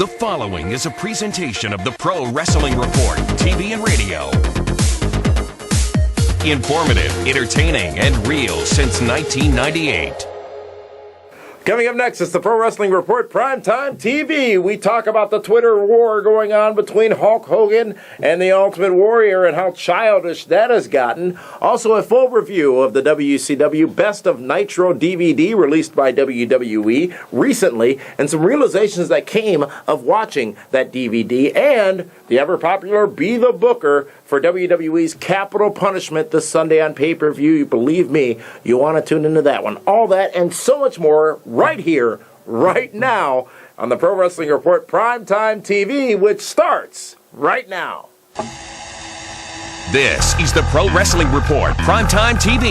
The following is a presentation of the Pro Wrestling Report, TV and radio. Informative, entertaining, and real since 1998. Coming up next is the Pro Wrestling Report Primetime TV. We talk about the Twitter war going on between Hulk Hogan and the Ultimate Warrior and how childish that has gotten. Also a full review of the WCW Best of Nitro DVD released by WWE recently, and some realizations that came of watching that DVD, and the ever-popular Be the Booker for WWE's Capital Punishment this Sunday on pay-per-view. Believe me, you want to tune into that one. All that and so much more right here, right now, on the Pro Wrestling Report Primetime TV, which starts right now. This is the Pro Wrestling Report Primetime TV,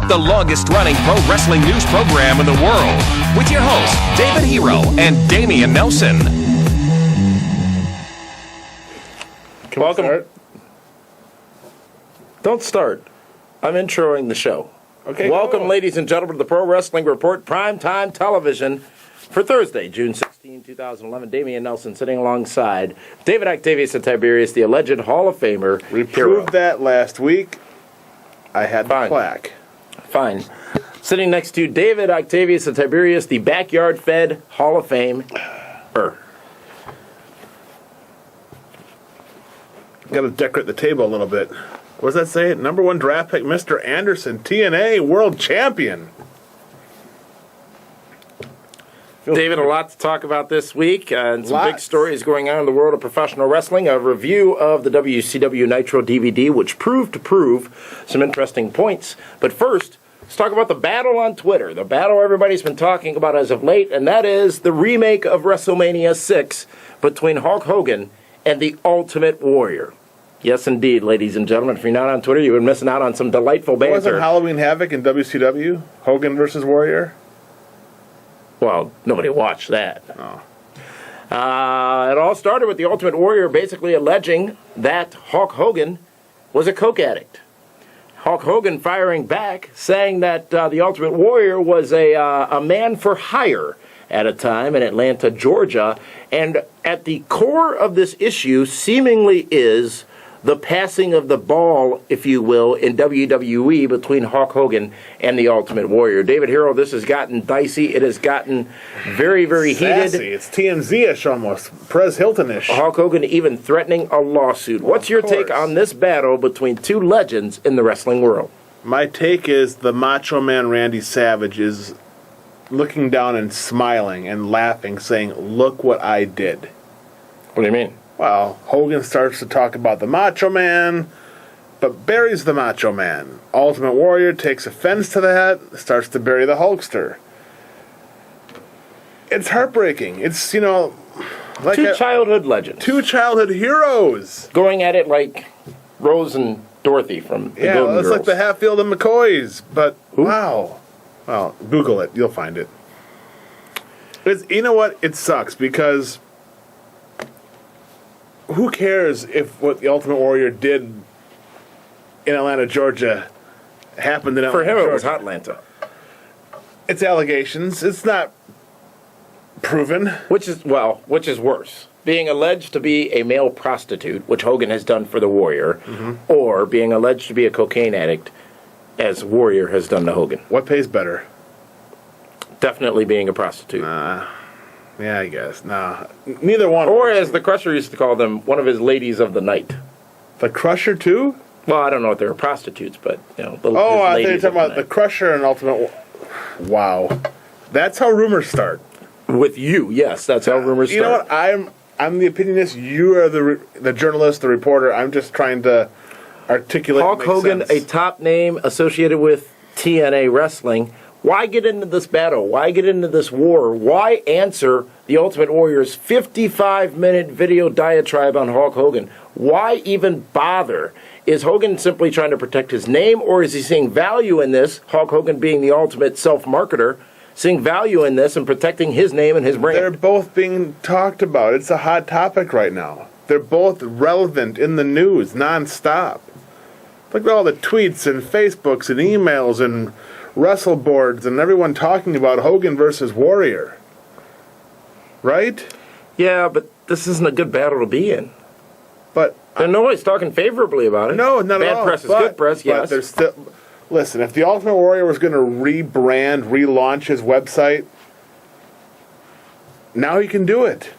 the longest-running pro wrestling news program in the world, with your hosts, David Hero and Damian Nelson. Welcome. Don't start. I'm introing the show. Okay. Welcome, ladies and gentlemen, to the Pro Wrestling Report Primetime Television for Thursday, June 16, 2011. Damian Nelson sitting alongside David Octavius and Tiberius, the alleged Hall of Famer. We proved that last week. I had Fine. the plaque. Fine. Sitting next to David Octavius and Tiberius, the Backyard Fed Hall of Fame. Got to decorate the table a little bit. What does that say? Number one draft pick, Mr. Anderson, TNA World Champion. David, a lot to talk about this week, and some big Lots. stories going on in the world of professional wrestling. A review of the WCW Nitro DVD, which proved to prove some interesting points. But first, let's talk about the battle on Twitter, the battle everybody's been talking about as of late, and that is the remake of WrestleMania 6 between Hulk Hogan and the Ultimate Warrior. Yes, indeed, ladies and gentlemen. If you're not on Twitter, you've been missing out on some delightful banter. Wasn't Halloween Havoc in WCW? Hogan versus Warrior? Well, nobody watched that. Oh. It all started with the Ultimate Warrior basically alleging that Hulk Hogan was a coke addict. Hulk Hogan firing back, saying that the Ultimate Warrior was a man for hire at a time in Atlanta, Georgia. And at the core of this issue seemingly is the passing of the ball, if you will, in WWE between Hulk Hogan and the Ultimate Warrior. David Hero, this has gotten dicey. It has gotten very, very Sassy. heated. It's TMZ-ish almost. Perez Hilton-ish. Hulk Hogan even threatening a lawsuit. What's your take on this battle between two legends in the wrestling world? My take is the Macho Man Randy Savage is looking down and smiling and laughing, saying, "Look what I did." What do you mean? Well, Hogan starts to talk about the Macho Man, but buries the Macho Man. Ultimate Warrior takes offense to that, starts to bury the Hulkster. It's heartbreaking. It's, like Two childhood legends. two childhood heroes. Going at it like Rose and Dorothy from the Yeah, Golden it's Girls. like the Hatfield and McCoys, but Who? wow. Well, Google it. You'll find it. You know what? It sucks because who cares if what the Ultimate Warrior did in Atlanta, Georgia happened in Atlanta, For him, Georgia? it was Hotlanta. It's allegations. It's not proven. Which is worse? Being alleged to be a male prostitute, which Hogan has done for the Warrior, or being alleged to be a cocaine addict, as Warrior has done to Hogan. What pays better? Definitely being a prostitute. Yeah, I guess. Nah. Neither one. Or as the Crusher used to call them, one of his ladies of the night. The Crusher, too? Well, I don't know if they were prostitutes, but, Oh, his I thought you were ladies talking of about the Crusher and Ultimate. Wow. That's how rumors start. With you, yes, that's how rumors You know start. what? I'm the opinionist. You are the journalist, the reporter. I'm just trying to articulate. Hulk Hogan, a top name associated with TNA wrestling. Why get into this battle? Why get into this war? Why answer the Ultimate Warrior's 55-minute video diatribe on Hulk Hogan? Why even bother? Is Hogan simply trying to protect his name, or is he seeing value in this, Hulk Hogan being the ultimate self-marketer, seeing value in this and protecting his name and his brand? They're both being talked about. It's a hot topic right now. They're both relevant in the news nonstop. Look at all the tweets and Facebooks and emails and wrestle boards and everyone talking about Hogan versus Warrior. Right? Yeah, but this isn't a good battle to be in. But and nobody's talking favorably about it. No, not Bad at all. Bad press is good press, yes. But there's still, listen, if the Ultimate Warrior was going to rebrand, relaunch his website, now he can do it.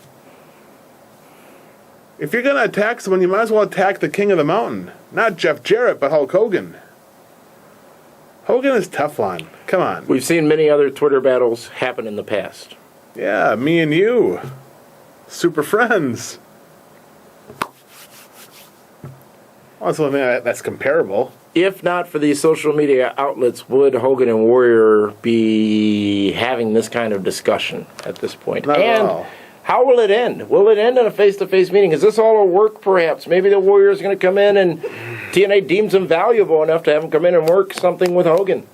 If you're going to attack someone, you might as well attack the King of the Mountain. Not Jeff Jarrett, but Hulk Hogan. Hogan is Teflon. Come on. We've seen many other Twitter battles happen in the past. Yeah, me and you. Super friends. Well, that's one thing that's comparable. If not for these social media outlets, would Hogan and Warrior be having this kind of discussion at this point? Not at all. How will it end? Will it end in a face-to-face meeting? Is this all a work, perhaps? Maybe the Warrior's going to come in and TNA deems him valuable enough to have him come in and work something with Hogan.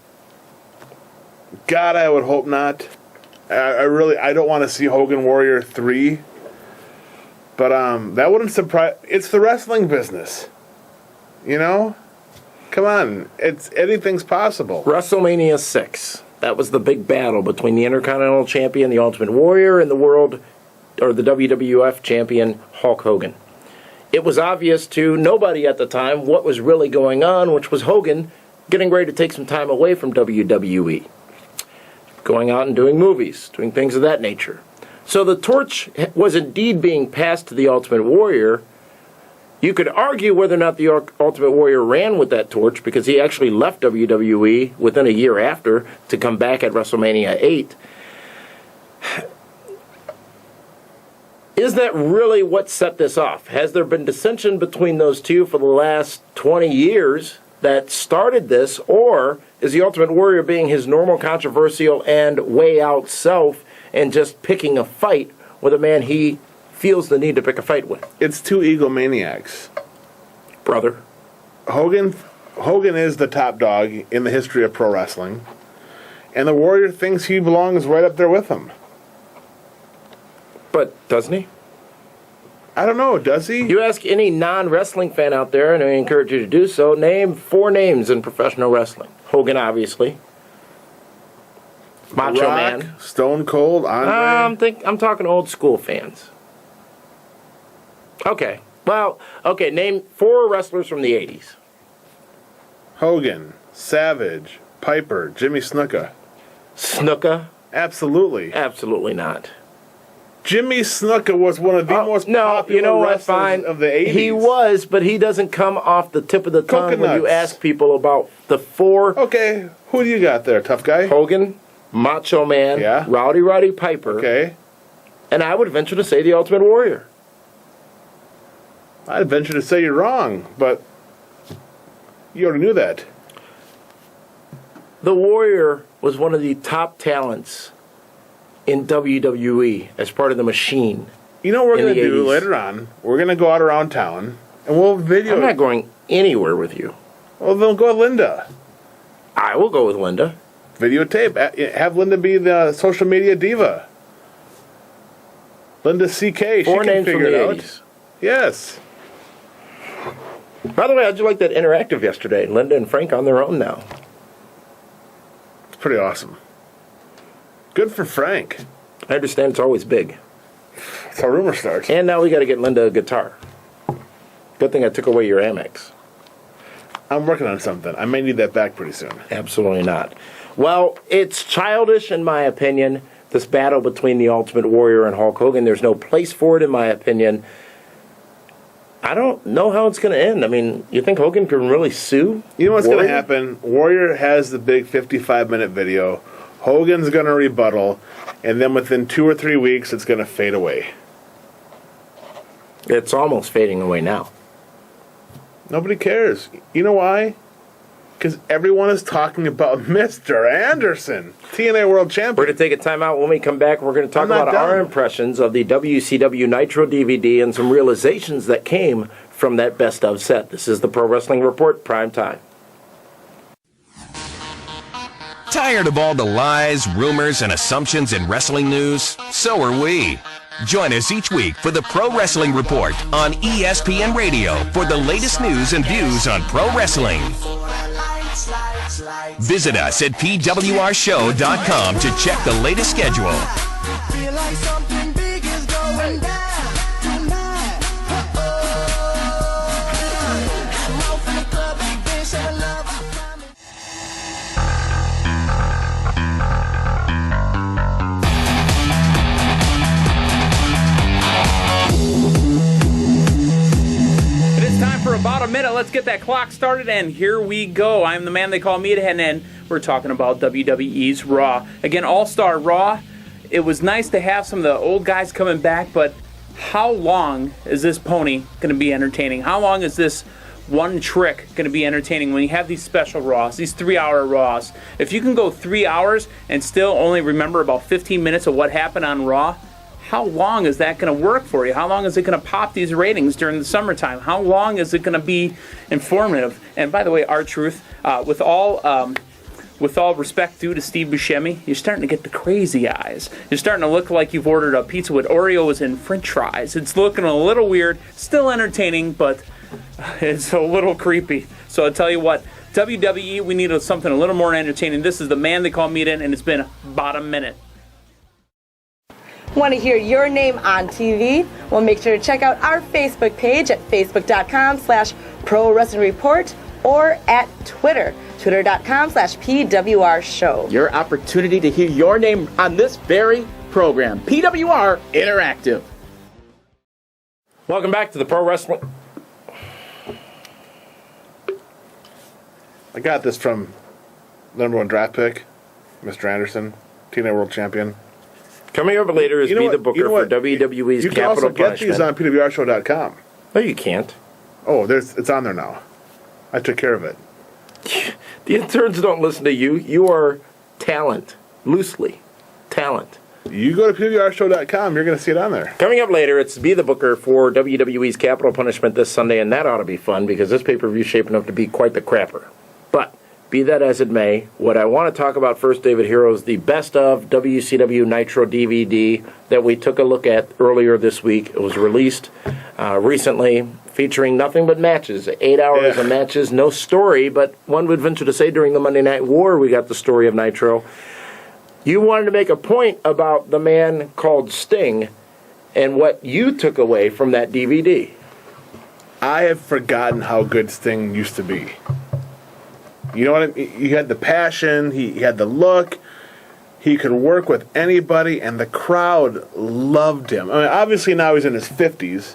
God, I would hope not. I don't want to see Hogan Warrior 3. But that wouldn't surprise. It's the wrestling business. You know? Come on. Anything's possible. WrestleMania 6. That was the big battle between the Intercontinental Champion, the Ultimate Warrior, and the WWF Champion, Hulk Hogan. It was obvious to nobody at the time what was really going on, which was Hogan getting ready to take some time away from WWE. Going out and doing movies, doing things of that nature. So the torch was indeed being passed to the Ultimate Warrior. You could argue whether or not the Ultimate Warrior ran with that torch, because he actually left WWE within a year after to come back at WrestleMania 8. Is that really what set this off? Has there been dissension between those two for the last 20 years that started this, or is the Ultimate Warrior being his normal controversial and way out self and just picking a fight with a man he feels the need to pick a fight with? It's two egomaniacs. Brother. Hogan is the top dog in the history of pro wrestling, and the Warrior thinks he belongs right up there with him. But doesn't he? I don't know. Does he? You ask any non-wrestling fan out there, and I encourage you to do so, name 4 names in professional wrestling. Hogan, obviously. Macho Rock, Man. Stone Cold, Andre. I'm talking old school fans. Okay. Well, okay, name 4 wrestlers from the 80s. Hogan, Savage, Piper, Jimmy Snuka. Snuka? Absolutely. Absolutely not. Jimmy Snuka was one of the most popular wrestlers of the 80s. He was, but he doesn't come off the tip of the tongue when you ask people about the 4. Okay, who do you got there, tough guy? Hogan, Macho Man, yeah. Rowdy Piper. Okay. And I would venture to say the Ultimate Warrior. I'd venture to say you're wrong, but you already knew that. The Warrior was one of the top talents in WWE as part of the machine. You know what we're going to do 80s. later on? We're going to go out around town, and we'll video. I'm not going anywhere with you. Well, then go with Linda. I will go with Linda. Videotape. Have Linda be the social media diva. Linda CK. 4 she names can from figure the it out. 80s. Yes. By the way, how'd you like that interactive yesterday? Linda and Frank on their own now. It's pretty awesome. Good for Frank. I understand it's always big. That's how rumor starts. And now we got to get Linda a guitar. Good thing I took away your Amex. I'm working on something. I may need that back pretty soon. Absolutely not. Well, it's childish in my opinion, this battle between the Ultimate Warrior and Hulk Hogan. There's no place for it in my opinion. I don't know how it's going to end. I mean, you think Hogan can really sue? You know what's Warrior? going to happen? Warrior has the big 55-minute video. Hogan's going to rebuttal, and then within 2 or 3 weeks, it's going to fade away. It's almost fading away now. Nobody cares. You know why? Because everyone is talking about Mr. Anderson, TNA World Champion. We're going to take a time out. When we come back, we're going to talk about our impressions of the WCW Nitro DVD and some realizations that came from that best of set. This is the Pro Wrestling Report, Primetime. Tired of all the lies, rumors, and assumptions in wrestling news? So are we. Join us each week for the Pro Wrestling Report on ESPN Radio for the latest news and views on pro wrestling. Visit us at pwrshow.com to check the latest schedule. Feel like something big is going down. minute. Let's get that clock started, and here we go. I'm the man they call Meathead, and we're talking about WWE's Raw. Again, All-Star Raw. It was nice to have some of the old guys coming back, but how long is this pony going to be entertaining? How long is this one trick going to be entertaining when you have these special Raws, these 3-hour Raws? If you can go 3 hours and still only remember about 15 minutes of what happened on Raw, how long is that going to work for you? How long is it going to pop these ratings during the summertime? How long is it going to be informative? And by the way, R-Truth, with all respect due to Steve Buscemi, you're starting to get the crazy eyes. You're starting to look like you've ordered a pizza with Oreos and French fries. It's looking a little weird, still entertaining, but it's a little creepy. So I'll tell you what, WWE, we needed something a little more entertaining. This is the man they call Meathead, and it's been about a minute. Want to hear your name on TV? Well, make sure to check out our Facebook page at facebook.com/Pro Wrestling Report or at Twitter, twitter.com/PWR Show. Your opportunity to hear your name on this very program. PWR Interactive. Welcome back to the Pro Wrestling. I got this from the #1 draft pick, Mr. Anderson, TNA World Champion. Coming up later is Be the Booker for WWE's You can Capital also get Punishment. these on PWRshow.com. No, you can't. Oh, it's on there now. I took care of it. The interns don't listen to you. You are talent. Loosely. Talent. You go to PWRshow.com, you're going to see it on there. Coming up later, it's Be the Booker for WWE's Capital Punishment this Sunday, and that ought to be fun because this pay-per-view is shaping up to be quite the crapper. But be that as it may, what I want to talk about first, David Hero, is the best of WCW Nitro DVD that we took a look at earlier this week. It was released recently, featuring nothing but matches. 8 hours of matches, no story, but one would venture to say during the Monday Night War we got the story of Nitro. You wanted to make a point about the man called Sting and what you took away from that DVD. I have forgotten how good Sting used to be. You know what I mean? He had the passion, he had the look, he could work with anybody, and the crowd loved him. I mean, obviously now he's in his 50s,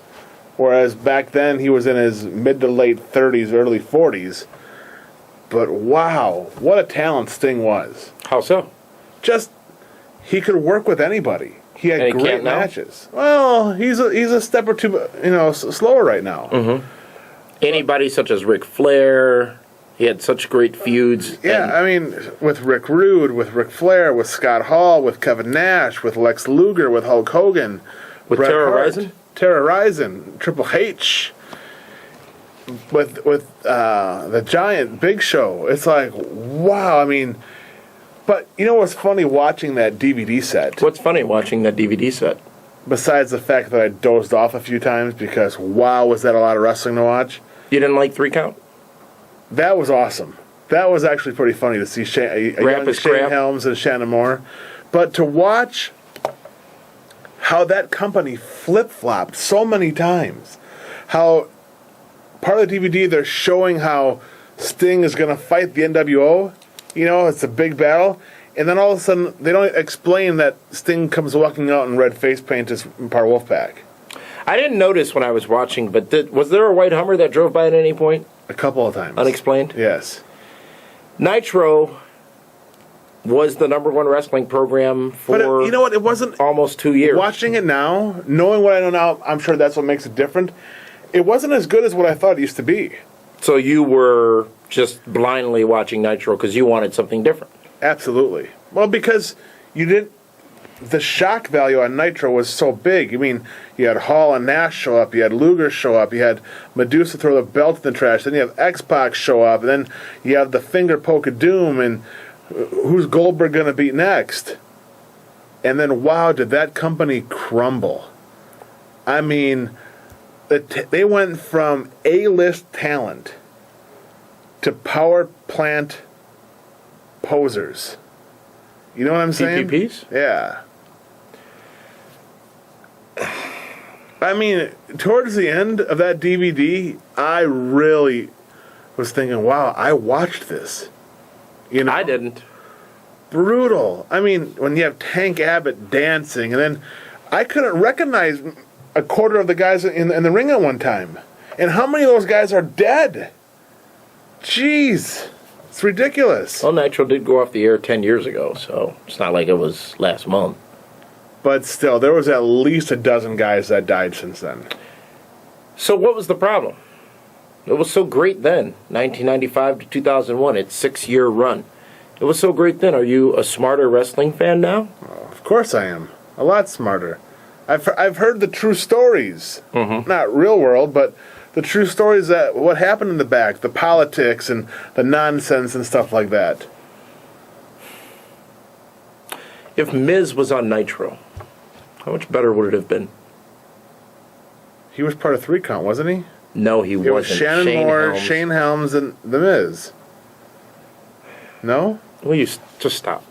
whereas back then he was in his mid to late 30s, early 40s. But wow, what a talent Sting was. How so? Just, he could work with anybody. He had And he great can't now? matches. Well, he's a step or two, slower right now. Mm-hmm. Anybody such as Ric Flair, he had such great feuds. Yeah, I mean, with Rick Rude, with Ric Flair, with Scott Hall, with Kevin Nash, with Lex Luger, with Hulk Hogan, With Bret Terra Hart, Ryzing? Terra Ryzing, Triple H, with the Giant, Big Show. It's like, wow, I mean, but you know what's funny watching that DVD set? What's funny watching that DVD set? Besides the fact that I dozed off a few times because, wow, was that a lot of wrestling to watch? You didn't like 3 Count? That was awesome. That was actually pretty funny to see a young Shane Helms and Shannon Moore. But to watch how that company flip-flopped so many times. How part of the DVD they're showing how Sting is going to fight the NWO. You know, it's a big battle. And then all of a sudden, they don't explain that Sting comes walking out in red face paint as part of Wolfpack. I didn't notice when I was watching, but was there a white Hummer that drove by at any point? A couple of times. Unexplained? Yes. Nitro was the #1 wrestling program for you know what? It wasn't almost 2 years. Watching it now, knowing what I know now, I'm sure that's what makes it different. It wasn't as good as what I thought it used to be. So you were just blindly watching Nitro because you wanted something different. Absolutely. Well, because you didn't. The shock value on Nitro was so big. I mean, you had Hall and Nash show up, you had Luger show up, you had Medusa throw the belt in the trash, then you have X-Pac show up, and then you have the finger poke of doom, and who's Goldberg going to beat next? And then, wow, did that company crumble. I mean, they went from A-list talent to power plant posers. You know what I'm saying? PPPs? Yeah. I mean, towards the end of that DVD, I really was thinking, wow, I watched this. You know? I didn't. Brutal. I mean, when you have Tank Abbott dancing, and then I couldn't recognize a quarter of the guys in the ring at one time. And how many of those guys are dead? Jeez. It's ridiculous. Well, Nitro did go off the air 10 years ago, so it's not like it was last month. But still, there was at least a dozen guys that died since then. So what was the problem? It was so great then, 1995 to 2001, its 6-year run. It was so great then. Are you a smarter wrestling fan now? Oh, of course I am. A lot smarter. I've heard the true stories. Not real world, but the true stories that what happened in the back, the politics and the nonsense and stuff like that. If Miz was on Nitro, how much better would it have been? He was part of 3 Count, wasn't he? No, he It was wasn't. Shannon Shane Moore, Helms. Shane Helms, and The Miz. No? Will you just stop?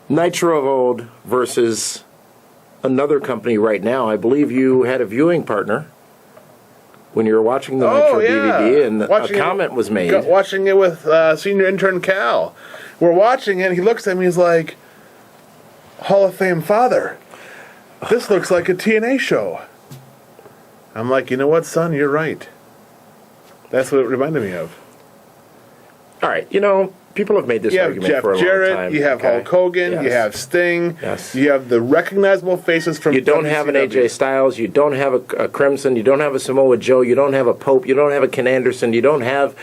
Nitro of old versus another company right now. I believe you had a viewing partner when you were watching the Nitro DVD, and a comment was made. Watching it with senior intern Cal. We're watching it, and he looks at me, he's like, Hall of Fame father, this looks like a TNA show. I'm like, you know what, son, you're right. That's what it reminded me of. All right, people have made this You have argument Jeff for a Jarrett, long time. you have Hulk Hogan, Yes. you have Sting, Yes. you have the recognizable faces from You don't have an WCW. AJ Styles, you don't have a Crimson, you don't have a Samoa Joe, you don't have a Pope, you don't have a Ken Anderson, you don't have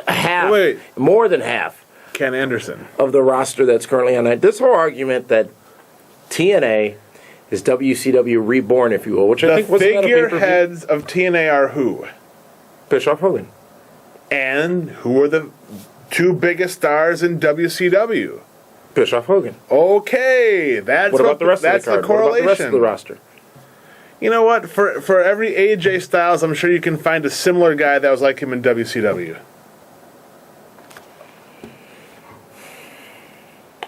half, Wait. more than half Ken Anderson. of the roster that's currently on it. This whole argument that TNA is WCW reborn, if you will, which I The think was figureheads of TNA are who? Bischoff Hogan. And who are the 2 biggest stars in WCW? Bischoff Hogan. Okay, that's What about the rest that's of the card? the correlation. What about the rest of the roster? You know what? For every AJ Styles, I'm sure you can find a similar guy that was like him in WCW.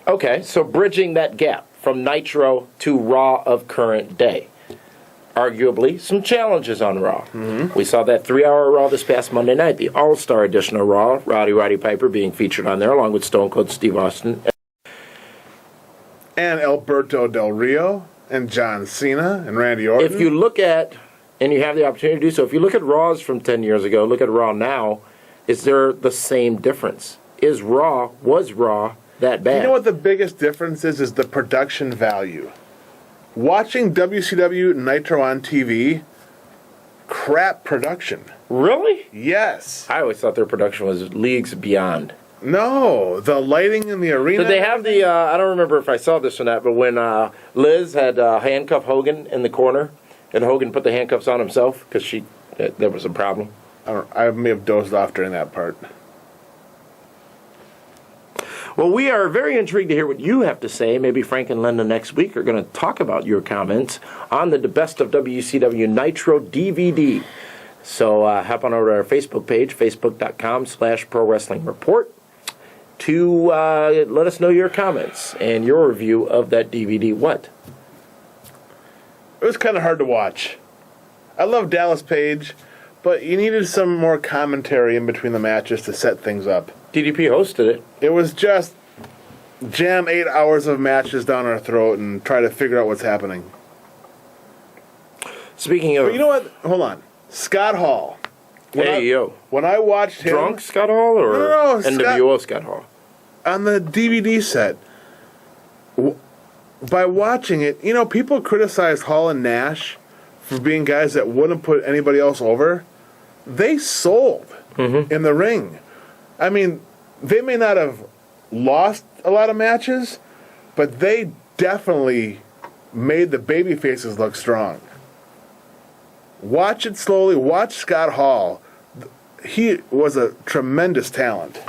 Okay, so bridging that gap from Nitro to Raw of current day. Arguably, some challenges on Raw. We saw that 3-hour Raw this past Monday night, the All-Star edition of Raw, Roddy Piper being featured on there, along with Stone Cold Steve Austin. And Alberto Del Rio, and John Cena, and Randy Orton. If you look at, and you have the opportunity to do so, if you look at Raws from 10 years ago, look at Raw now, is there the same difference? Was Raw that bad? You know what the biggest difference is the production value. Watching WCW Nitro on TV, crap production. Really? Yes. I always thought their production was leagues beyond. No, the lighting in the arena. Did they have the, I don't remember if I saw this or not, but when Liz had handcuffed Hogan in the corner, and Hogan put the handcuffs on himself, because there was a problem. I may have dozed off during that part. Well, we are very intrigued to hear what you have to say. Maybe Frank and Linda next week are going to talk about your comments on the Best of WCW Nitro DVD. So hop on over to our Facebook page, facebook.com/Pro Wrestling Report, to let us know your comments and your review of that DVD. What? It was kind of hard to watch. I love Dallas Page, but you needed some more commentary in between the matches to set things up. DDP hosted it. It was just jam 8 hours of matches down our throat and try to figure out what's happening. Speaking of... But you know what? Hold on. Scott Hall. When I watched him... Drunk Scott Hall or No, NWO Scott Hall? On the DVD set, by watching it, people criticized Hall and Nash for being guys that wouldn't put anybody else over. They sold in the ring. I mean, they may not have lost a lot of matches, but they definitely made the baby faces look strong. Watch it slowly. Watch Scott Hall. He was a tremendous talent.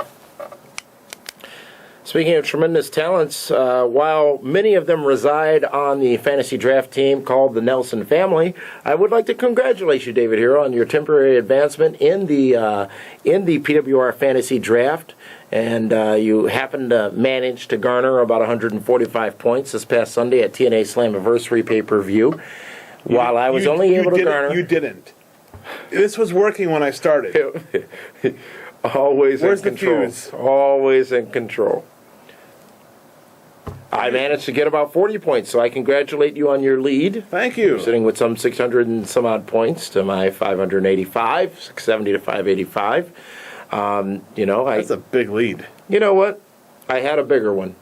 Speaking of tremendous talents, while many of them reside on the fantasy draft team called the Nelson family, I would like to congratulate you, David Hero, on your temporary advancement in the PWR fantasy draft. And you happened to manage to garner about 145 points this past Sunday at TNA Slammiversary pay-per-view. While I was only able to garner... You didn't. This was working when I started. Always Where's in control. the fuse? Always in control. I managed to get about 40 points, so I congratulate you on your lead. Thank you. You're sitting with some 600 and some odd points to my 585, 670 to 585. That's a big lead. You know what? I had a bigger one.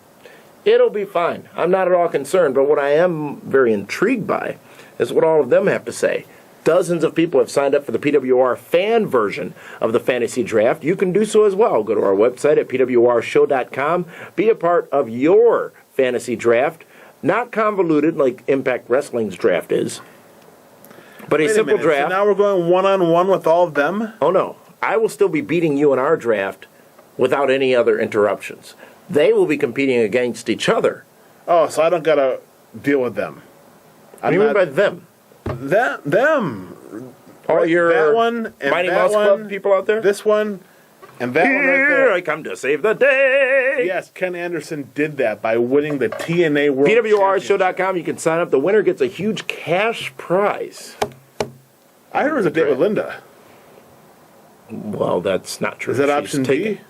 It'll be fine. I'm not at all concerned, but what I am very intrigued by is what all of them have to say. Dozens of people have signed up for the PWR fan version of the fantasy draft. You can do so as well. Go to our website at pwrshow.com. Be a part of your fantasy draft. Not convoluted like Impact Wrestling's draft is, but a simple draft. So now we're going one-on-one with all of them? Oh, no. I will still be beating you in our draft without any other interruptions. They will be competing against each other. Oh, so I don't got to deal with them. What do you mean by them? Them. All your that one and Mighty that Mouse one, Club people out there? This one and that one right Here there. I come to save the day. Yes, Ken Anderson did that by winning the TNA World PWRshow.com. You can sign up. The winner gets a huge cash prize. I heard it was a date with Linda. Well, that's not true. Is that She's option taken- D?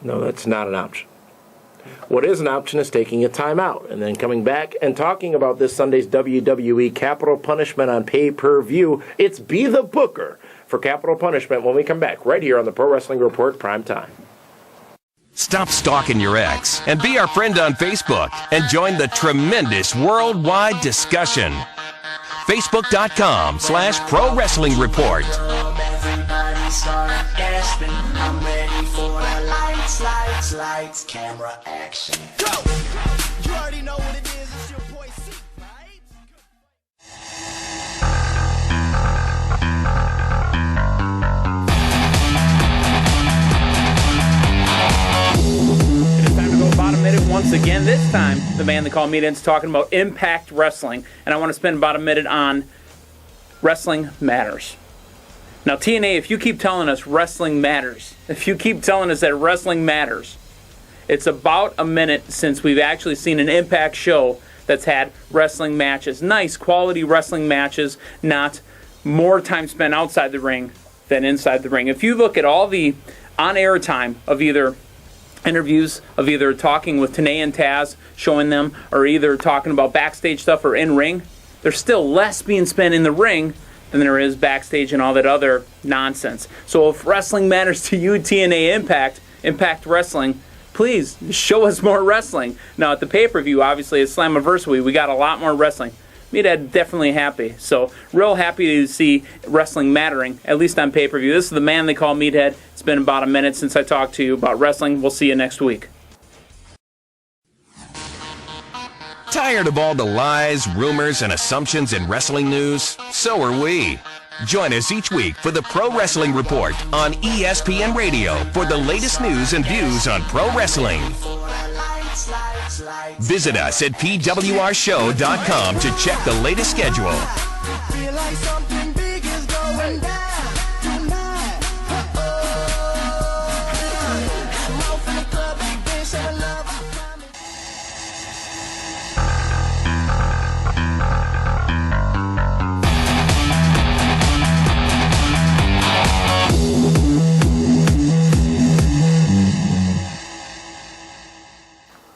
No, that's not an option. What is an option is taking a timeout and then coming back and talking about this Sunday's WWE Capital Punishment on pay-per-view. It's Be the Booker for Capital Punishment when we come back right here on the Pro Wrestling Report Primetime. Stop stalking your ex and be our friend on Facebook and join the tremendous worldwide discussion. Facebook.com/Pro Wrestling Report. Everybody start gasping. I'm ready for the lights, camera, action. Go! You already know what it is. It's your boy C, right? It is time to go about a minute once again. This time, the man they call me is talking about Impact Wrestling, and I want to spend about a minute on Wrestling Matters. Now, TNA, if you keep telling us wrestling matters, if you keep telling us that wrestling matters, it's about a minute since we've actually seen an Impact show that's had wrestling matches. Nice quality wrestling matches, not more time spent outside the ring than inside the ring. If you look at all the on-air time of either interviews, of either talking with Tenay and Taz, showing them, or either talking about backstage stuff or in-ring, there's still less being spent in the ring than there is backstage and all that other nonsense. So if wrestling matters to you, TNA Impact Wrestling, please show us more wrestling. Now at the pay-per-view, obviously, at Slammiversary, we got a lot more wrestling. Meathead definitely happy. So real happy to see wrestling mattering, at least on pay-per-view. This is the man they call Meathead. It's been about a minute since I talked to you about wrestling. We'll see you next week. Tired of all the lies, rumors, and assumptions in wrestling news? So are we. Join us each week for the Pro Wrestling Report on ESPN Radio for the latest news and views on pro wrestling. Visit us at pwrshow.com to check the latest schedule. Feel like something big is going down tonight. I'm off in the club, big band, showing love.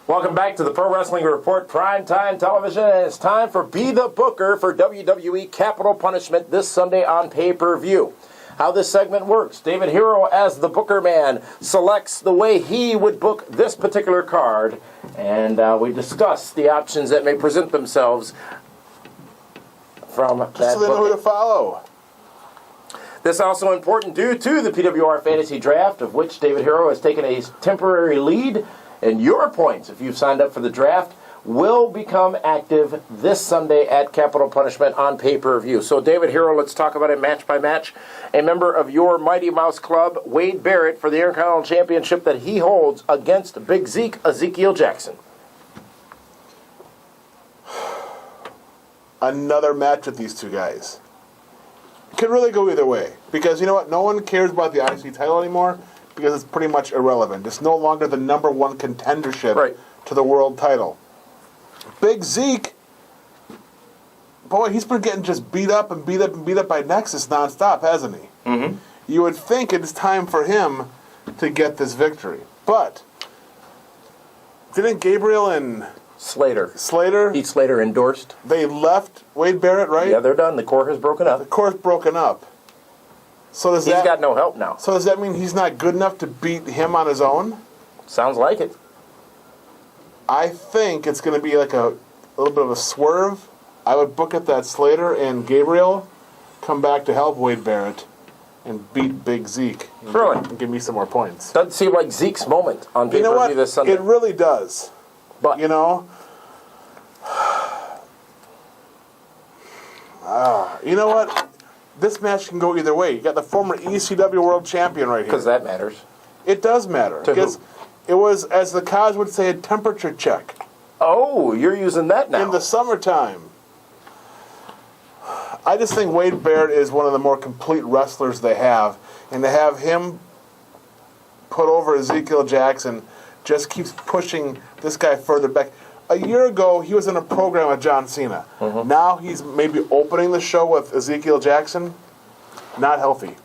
Welcome back to the Pro Wrestling Report Primetime Television, and it's time for Be the Booker for WWE Capital Punishment this Sunday on pay-per-view. How this segment works: David Hero, as the Booker man, selects the way he would book this particular card, and we discuss the options that may present themselves from that So they know who to booking. follow. This is also important due to the PWR Fantasy Draft, of which David Hero has taken a temporary lead. And your points, if you've signed up for the draft, will become active this Sunday at Capital Punishment on pay-per-view. So, David Hero, let's talk about it match by match. A member of your Mighty Mouse Club, Wade Barrett, for the Intercontinental Championship that he holds against Big Zeke, Ezekiel Jackson. Another match with these two guys. Could really go either way. Because you know what? No one cares about the IC title anymore because it's pretty much irrelevant. It's no longer the number one contendership to the world title. Big Zeke, boy, he's been getting just beat up and beat up and beat up by Nexus nonstop, hasn't he? Mm-hmm. You would think it's time for him to get this victory. But Didn't Gabriel and Slater. Slater, Slater endorsed. they left Wade Barrett, right? Yeah, they're done. The core has broken The up. core's broken up. So does He's that got no help now. So does that mean he's not good enough to beat him on his own? Sounds like it. I think it's going to be like a little bit of a swerve. I would book it that Slater and Gabriel come back to help Wade Barrett and beat Big Zeke. Really? And give me some more points. Doesn't seem like Zeke's moment on You know pay-per-view what? this Sunday. It really does. But You know? You know what? This match can go either way. You got the former ECW World Champion right here. because that matters. It does matter. To who? Because it was, as the Cos would say, a temperature check. Oh, you're using that now. In the summertime. I just think Wade Barrett is one of the more complete wrestlers they have. And to have him put over Ezekiel Jackson just keeps pushing this guy further back. A year ago, he was in a program with John Cena. Mm-hmm. Now he's maybe opening the show with Ezekiel Jackson. Not healthy.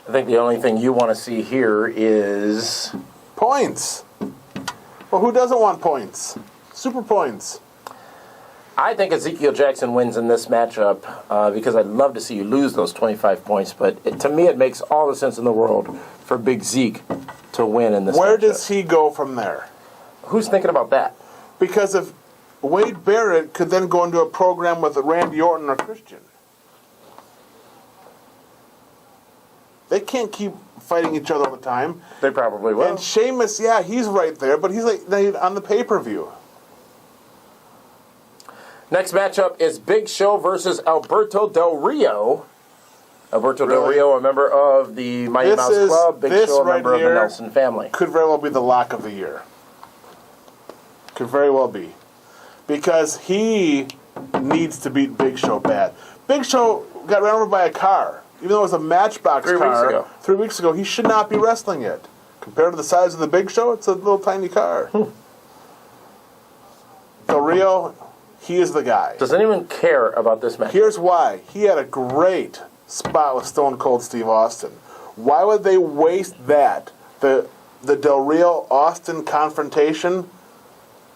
I think the only thing you want to see here is... Points. Well, who doesn't want points? Super points. I think Ezekiel Jackson wins in this matchup because I'd love to see you lose those 25 points, but to me it makes all the sense in the world for Big Zeke to win in this Where matchup. does he go from there? Who's thinking about that? Because if Wade Barrett could then go into a program with Randy Orton or Christian. They can't keep fighting each other all the time. They probably will. And Sheamus, yeah, he's right there, but he's like on the pay-per-view. Next matchup is Big Show versus Alberto Del Rio. Alberto Del Really? Rio, a member of the Mighty Mouse Club. Big this Show, a right member of the here Nelson family. Could very well be the lock of the year. Could very well be. Because he needs to beat Big Show bad. Big Show got run over by a car. Even though it was a Matchbox 3 weeks car ago. 3 weeks ago, he should not be wrestling it. Compared to the size of the Big Show, it's a little tiny car. Del Rio, he is the guy. Does anyone care about this match? Here's why. He had a great spot with Stone Cold Steve Austin. Why would they waste that, the Del Rio Austin confrontation,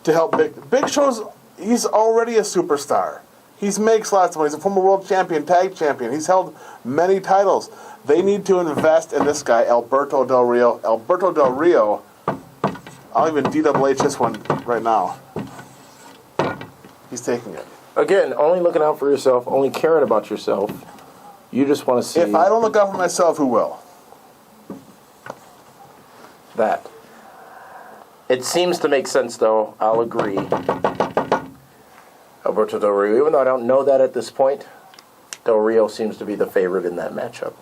to help Big Show's? He's already a superstar. He makes lots of money. He's a former world champion, tag champion. He's held many titles. They need to invest in this guy, Alberto Del Rio. Alberto Del Rio, I'll even DWH this one right now. He's taking it. Again, only looking out for yourself, only caring about yourself. You just want to see If I don't look out for myself, who will? that. It seems to make sense, though. I'll agree. Alberto Del Rio, even though I don't know that at this point, Del Rio seems to be the favorite in that matchup.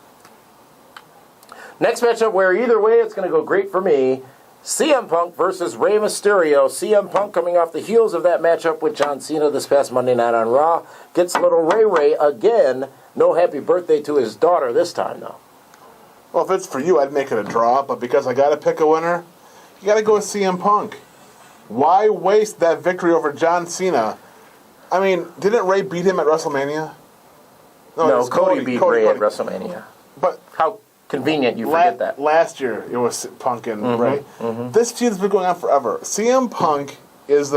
Next matchup, where either way it's going to go great for me, CM Punk versus Rey Mysterio. CM Punk, coming off the heels of that matchup with John Cena this past Monday night on Raw, gets little Ray again. No happy birthday to his daughter this time, though. Well, if it's for you, I'd make it a draw, but because I got to pick a winner, you got to go with CM Punk. Why waste that victory over John Cena? I mean, didn't Ray beat him at WrestleMania? it No, was Cody beat Ray at WrestleMania. But How convenient you forget that. last year, it was Punk and Ray. This feud's been going on forever. CM Punk is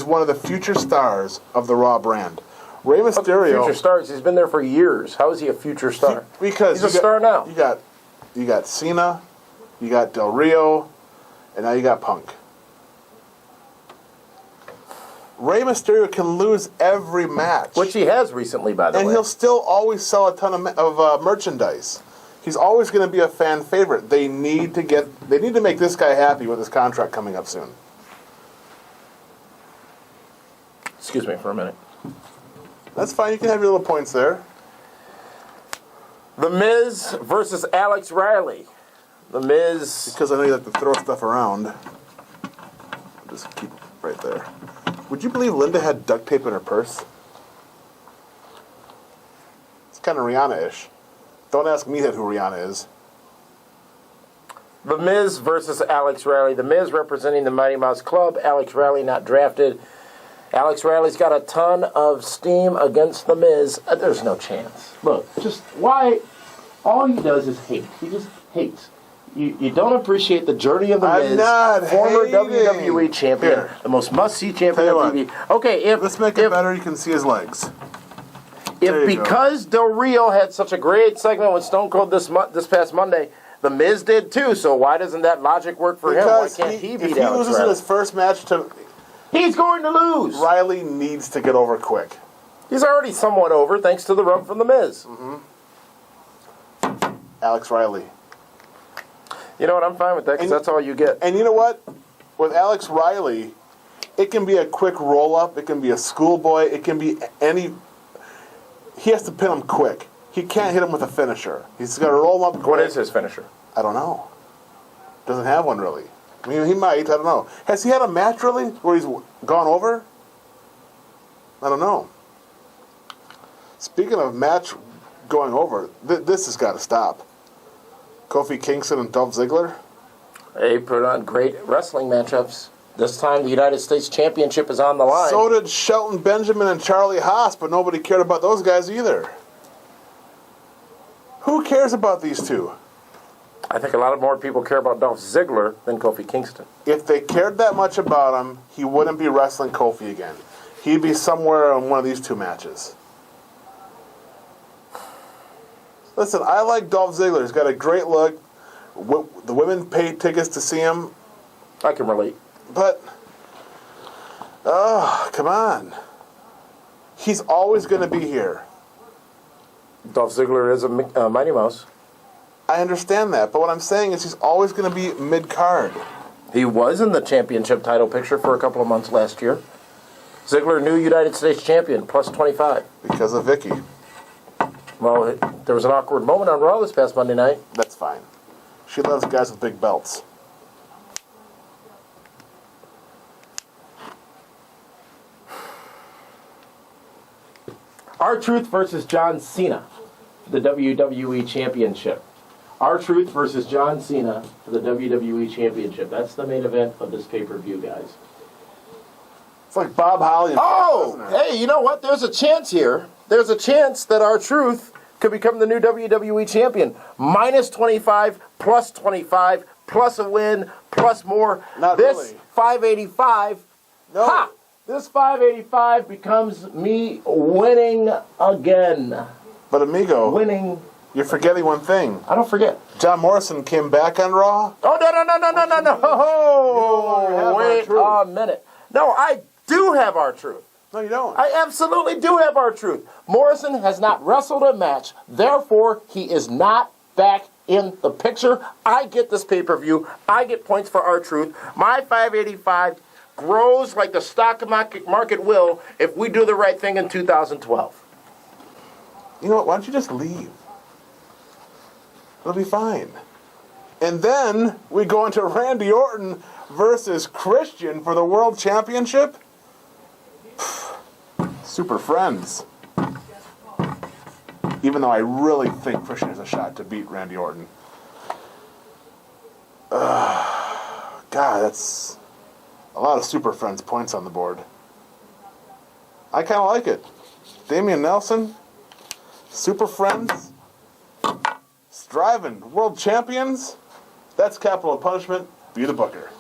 one of the future stars of the Raw brand. Rey Mysterio. Future stars. He's been there for years. How is he a future star? Because he's a star now. You got Cena, you got Del Rio, and now you got Punk. Rey Mysterio can lose every match, Which he has recently, by the way. and he'll still always sell a ton of merchandise. He's always going to be a fan favorite. They need to make this guy happy with his contract coming up soon. Excuse me for a minute. That's fine. You can have your little points there. The Miz versus Alex Riley. The Miz. Because I know you like to throw stuff around. Just keep it right there. Would you believe Linda had duct tape in her purse? It's kind of Rihanna-ish. Don't ask me who Rihanna is. The Miz versus Alex Riley. The Miz representing the Mighty Mouse Club. Alex Riley not drafted. Alex Riley's got a ton of steam against The Miz. There's no chance. Look, just why? All he does is hate. He just hates. You don't appreciate the journey of the I'm Miz, not former hating. WWE champion, Here. the most must-see champion Tell you on TV. Okay, Let's make it better. You can see his legs. There if you go. because Del Rio had such a great segment with Stone Cold this past Monday, the Miz did too. So why doesn't that logic work for him? Why Because can't he if beat he Alex loses in Riley? his first match to He's going to lose. Riley, needs to get over quick. He's already somewhat over thanks to the rub from the Miz. Alex Riley. You know what? I'm fine with that because that's all you get. And you know what? With Alex Riley, it can be a quick roll-up. It can be a schoolboy. It can be any... He has to pin him quick. He can't hit him with a finisher. He's got to roll him up quick. What is his finisher? I don't know. Doesn't have one, really. I mean, he might. I don't know. Has he had a match, really, where he's gone over? I don't know. Speaking of match going over, this has got to stop. Kofi Kingston and Dolph Ziggler? They put on great wrestling matchups. This time, the United States Championship is on the line. So did Shelton Benjamin and Charlie Haas, but nobody cared about those guys either. Who cares about these two? I think a lot more people care about Dolph Ziggler than Kofi Kingston. If they cared that much about him, he wouldn't be wrestling Kofi again. He'd be somewhere on one of these two matches. Listen, I like Dolph Ziggler. He's got a great look. The women paid tickets to see him. I can relate. But, come on. He's always going to be here. Dolph Ziggler is a Mighty Mouse. I understand that, but what I'm saying is he's always going to be mid-card. He was in the championship title picture for a couple of months last year. Ziggler, new United States champion, plus 25. Because of Vicky. Well, there was an awkward moment on Raw this past Monday night. That's fine. She loves guys with big belts. R-Truth versus John Cena for the WWE Championship. R-Truth versus John Cena for the WWE Championship. That's the main event of this pay-per-view, guys. It's like Bob Holly and Oh, hey, you know what? There's a chance here. There's a chance that R-Truth could become the new WWE Champion. Minus 25, plus 25, plus a win, plus more. Not this really. 585. No. Ha! This 585 becomes me winning again. But amigo, Winning. you're forgetting one thing. I don't forget. John Morrison came back on Raw. Oh, no. longer have Wait R-Truth. a minute. No, I do have R-Truth. No, you don't. I absolutely do have R-Truth. Morrison has not wrestled a match. Therefore, he is not back in the picture. I get this pay-per-view. I get points for R-Truth. My 585 grows like the stock market will if we do the right thing in 2012. You know what? Why don't you just leave? It'll be fine. And then we go into Randy Orton versus Christian for the World Championship. Super friends. Even though I really think Christian has a shot to beat Randy Orton. God, that's a lot of Super Friends points on the board. I kind of like it. Damian Nelson, Super Friends, striving world champions. That's capital punishment. Be the booker.